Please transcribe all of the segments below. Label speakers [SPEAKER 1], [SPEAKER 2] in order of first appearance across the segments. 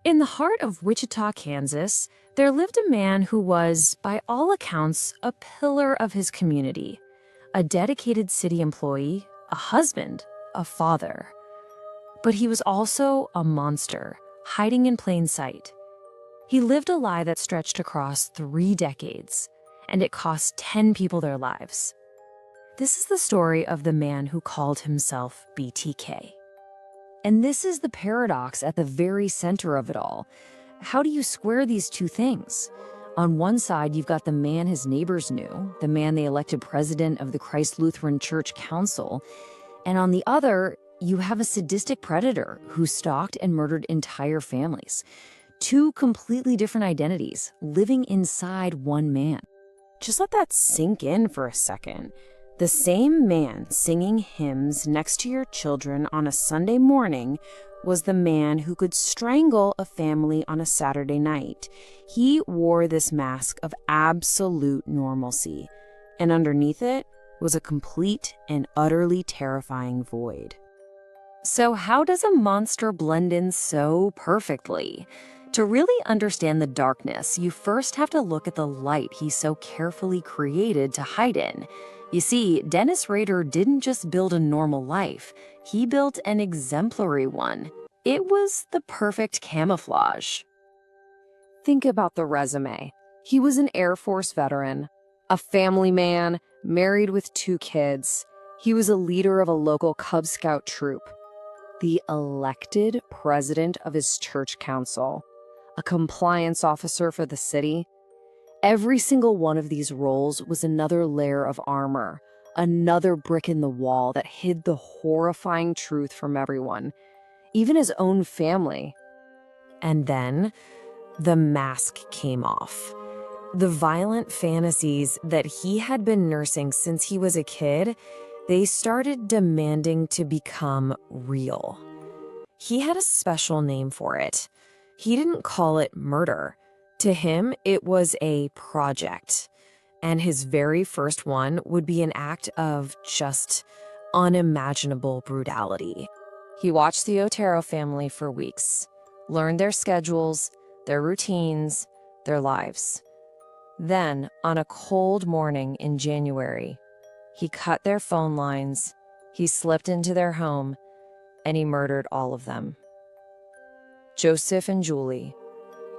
[SPEAKER 1] In the heart of Wichita, Kansas, there lived a man who was, by all accounts, a pillar of his community, a dedicated city employee, a husband, a father. But he was also a monster, hiding in plain sight. He lived a lie that stretched across 3 decades, and it cost 10 people their lives. This is the story of the man who called himself BTK. And this is the paradox at the very center of it all. How do you square these two things? On one side, you've got the man his neighbors knew, the man they elected president of the Christ Lutheran Church Council. And on the other, you have a sadistic predator who stalked and murdered entire families. 2 completely different identities living inside one man. Just let that sink in for a second. The same man singing hymns next to your children on a Sunday morning was the man who could strangle a family on a Saturday night. He wore this mask of absolute normalcy, and underneath it was a complete and utterly terrifying void. So how does a monster blend in so perfectly? To really understand the darkness, you first have to look at the light he so carefully created to hide in. You see, Dennis Rader didn't just build a normal life, he built an exemplary one. It was the perfect camouflage.
[SPEAKER 2] Think about the resume. He was an Air Force veteran, a family man, married with 2 kids. He was a leader of a local Cub Scout troop, the elected president of his church council, a compliance officer for the city. Every single one of these roles was another layer of armor, another brick in the wall that hid the horrifying truth from everyone, even his own family.
[SPEAKER 1] And then the mask came off. The violent fantasies that he had been nursing since he was a kid, they started demanding to become real. He had a special name for it. He didn't call it murder. To him, it was a project. And his very first one would be an act of just unimaginable brutality. He watched the Otero family for weeks, learned their schedules, their routines, their lives. Then, on a cold morning in January, he cut their phone lines, he slipped into their home, and he murdered all of them. Joseph and Julie,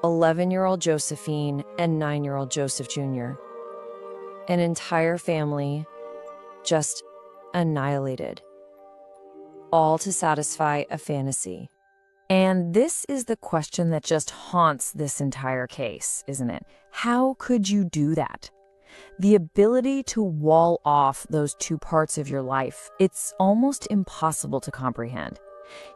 [SPEAKER 1] 11-year-old Josephine and 9-year-old Joseph Jr. An entire family just annihilated, all to satisfy a fantasy. And this is the question that just haunts this entire case, isn't it? How could you do that? The ability to wall off those 2 parts of your life, it's almost impossible to comprehend.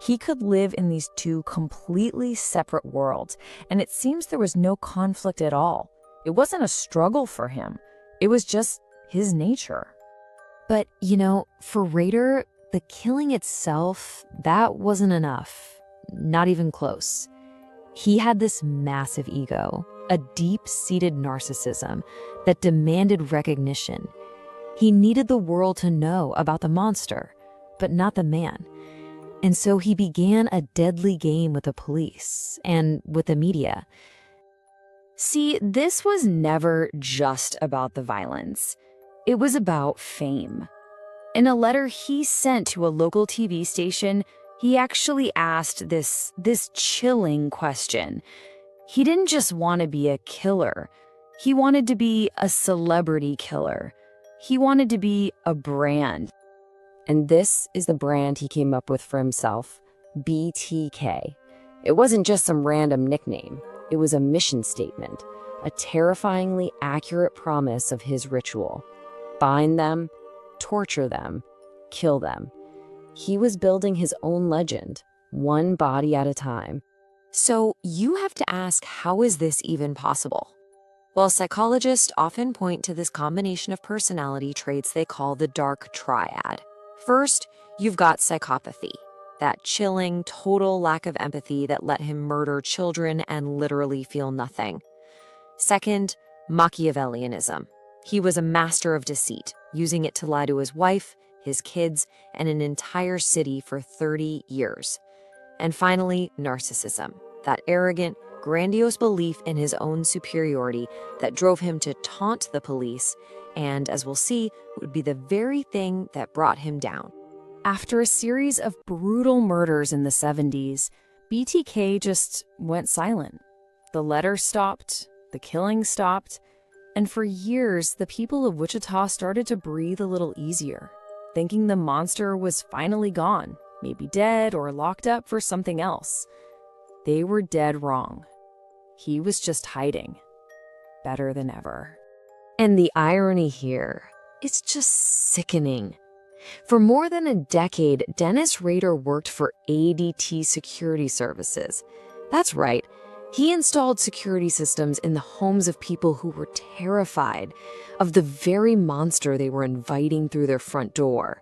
[SPEAKER 1] He could live in these 2 completely separate worlds, and it seems there was no conflict at all. It wasn't a struggle for him. It was just his nature.
[SPEAKER 2] But, for Rader, the killing itself, that wasn't enough. Not even close. He had this massive ego, a deep-seated narcissism that demanded recognition. He needed the world to know about the monster, but not the man. And so he began a deadly game with the police and with the media.
[SPEAKER 1] See, this was never just about the violence. It was about fame. In a letter he sent to a local TV station, he actually asked this chilling question. He didn't just want to be a killer. He wanted to be a celebrity killer. He wanted to be a brand.
[SPEAKER 2] And this is the brand he came up with for himself, BTK. It wasn't just some random nickname. It was a mission statement, a terrifyingly accurate promise of his ritual. Bind them, torture them, kill them. He was building his own legend, one body at a time.
[SPEAKER 1] So you have to ask, how is this even possible? Well, psychologists often point to this combination of personality traits they call the dark triad. First, you've got psychopathy, that chilling, total lack of empathy that let him murder children and literally feel nothing. Second, Machiavellianism. He was a master of deceit, using it to lie to his wife, his kids, and an entire city for 30 years. And finally, narcissism,
[SPEAKER 2] that arrogant, grandiose belief in his own superiority that drove him to taunt the police, and, as we'll see, would be the very thing that brought him down. After a series of brutal murders in the 70s, BTK just went silent. The letters stopped, the killings stopped, and for years, the people of Wichita started to breathe a little easier, thinking the monster was finally gone, maybe dead or locked up for something else. They were dead wrong. He was just hiding, better than ever. And the irony here, it's just sickening. For more than a decade, Dennis Rader worked for ADT Security Services. That's right, he installed security systems in the homes of people who were terrified of the very monster they were inviting through their front door.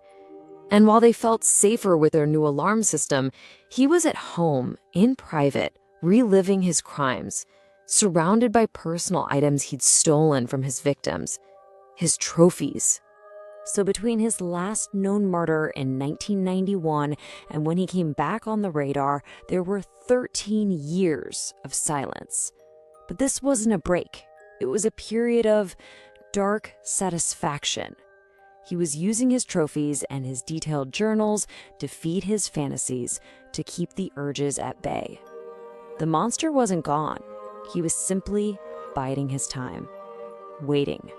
[SPEAKER 2] And while they felt safer with their new alarm system, he was at home, in private, reliving his crimes, surrounded by personal items he'd stolen from his victims, his trophies. So between his last known murder in 1991 and when he came back on the radar, there were 13 years of silence. But this wasn't a break. It was a period of dark satisfaction. He was using his trophies and his detailed journals to feed his fantasies, to keep the urges at bay. The monster wasn't gone. He was simply biding his time, waiting.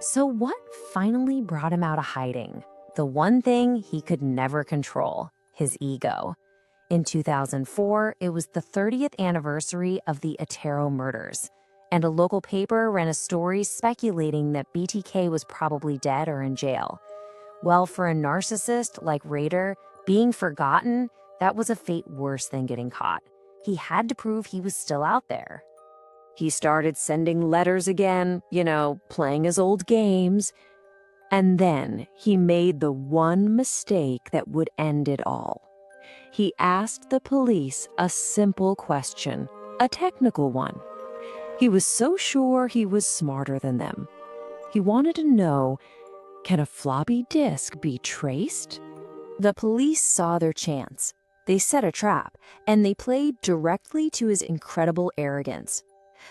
[SPEAKER 2] So what finally brought him out of hiding? The one thing he could never control, his ego. In 2004, it was the 30th anniversary of the Otero murders, and a local paper ran a story speculating that BTK was probably dead or in jail. Well, for a narcissist like Rader, being forgotten, that was a fate worse than getting caught. He had to prove he was still out there. He started sending letters again, playing his old games. And then he made the one mistake that would end it all. He asked the police a simple question, a technical one. He was so sure he was smarter than them. He wanted to know, can a floppy disk be traced? The police saw their chance. They set a trap, and they played directly to his incredible arrogance.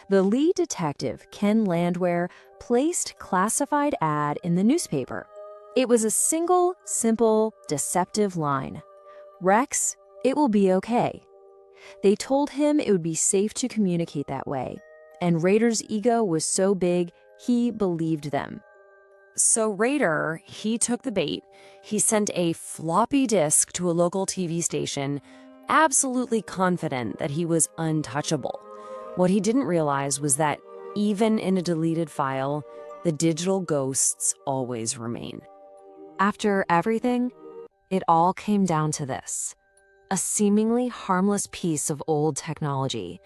[SPEAKER 2] The lead detective, Ken Landwehr, placed classified ad in the newspaper. It was a single, simple, deceptive line. Rex, it will be okay. They told him it would be safe to communicate that way, and Rader's ego was so big, he believed them. So Rader, he took the bait. He sent a floppy disk to a local TV station, absolutely confident that he was untouchable. What he didn't realize was that even in a deleted file, the digital ghosts always remain. After everything, it all came down to this: a seemingly harmless piece of old technology.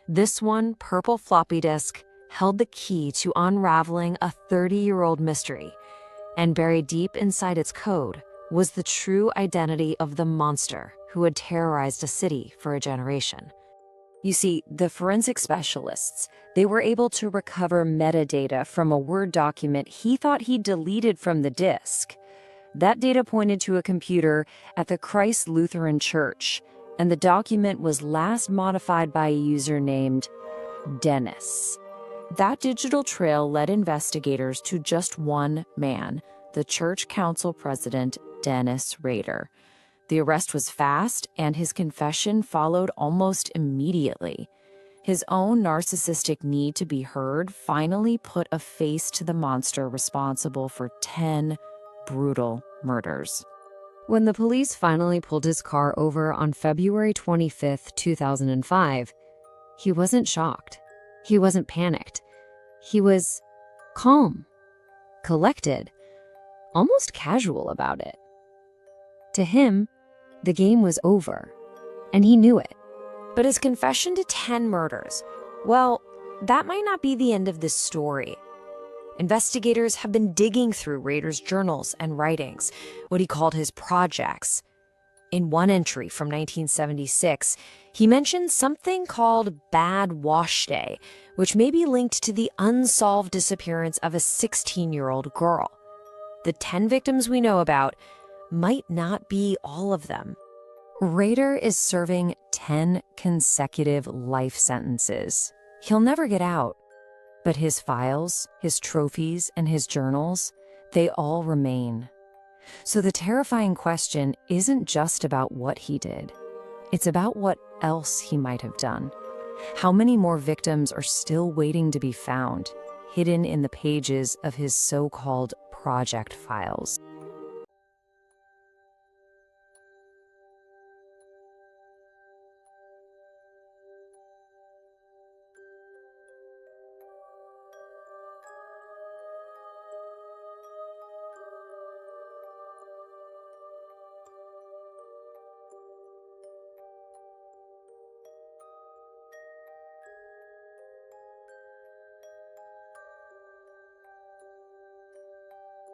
[SPEAKER 2] This one purple floppy disk held the key to unraveling a 30-year-old mystery, and buried deep inside its code was the true identity of the monster who had terrorized a city for a generation. You see, the forensic specialists, they were able to recover metadata from a Word document he thought he'd deleted from the disk. That data pointed to a computer at the Christ Lutheran Church, and the document was last modified by a user named Dennis. That digital trail led investigators to just one man, the church council president, Dennis Rader. The arrest was fast, and his confession followed almost immediately. His own narcissistic need to be heard finally put a face to the monster responsible for 10 brutal murders. When the police finally pulled his car over on February 25, 2005, he wasn't shocked. He wasn't panicked. He was calm, collected, almost casual about it. To him, the game was over, and he knew it. But his confession to 10 murders, well, that might not be the end of this story. Investigators have been digging through Rader's journals and writings, what he called his projects. In one entry from 1976, he mentioned something called Bad Wash Day, which may be linked to the unsolved disappearance of a 16-year-old girl. The 10 victims we know about might not be all of them.
[SPEAKER 1] Rader is serving 10 consecutive life sentences. He'll never get out. But his files, his trophies, and his journals, they all remain. So the terrifying question isn't just about what he did. It's about what else he might have done. How many more victims are still waiting to be found, hidden in the pages of his so-called project files?